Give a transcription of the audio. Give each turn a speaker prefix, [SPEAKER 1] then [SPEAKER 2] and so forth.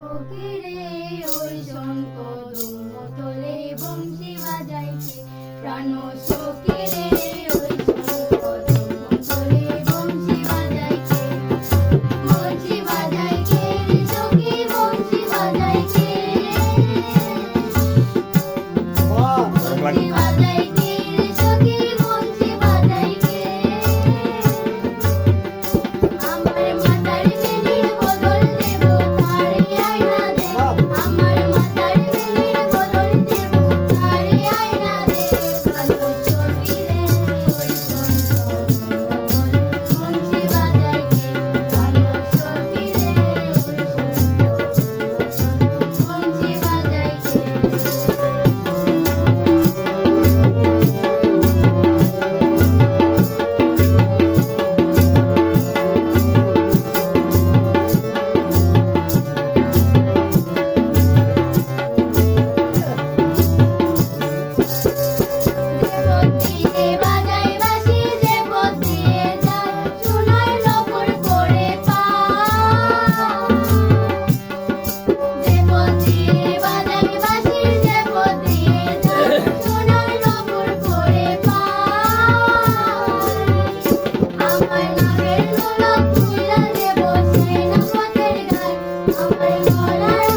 [SPEAKER 1] ফকিরে ওই শঙ্খ দুম্ব তোলে বংশী বাজাইছে প্রাণ সখিরে ওই শঙ্খ দুম্ব তোলে বংশী বাজাইছে বংশী বাজাইছে রে সখী বংশী বাজাইছে বংশী বাজাইছে রে সখী বংশী বাজাইছে আমার মাতার বেলির বদল দেব তারে আয়না দে আমার মাতার বেলির বদল দেব তারে আয়না দে কালো সখিরে ওই শঙ্খ বংশী বাজাইছে কালো সখিরে ওই শঙ্খ বংশী পতিতে বাজায় বাঁশি যে পতিয়ে যায় সোনার নপুর পরে পা যে পতিতে বাজায় বাঁশি যে পতিয়ে যায় সোনার নপুর পরে পা আমার নামের নোলক খুলে দেব সে নপতের গায় আমার গলার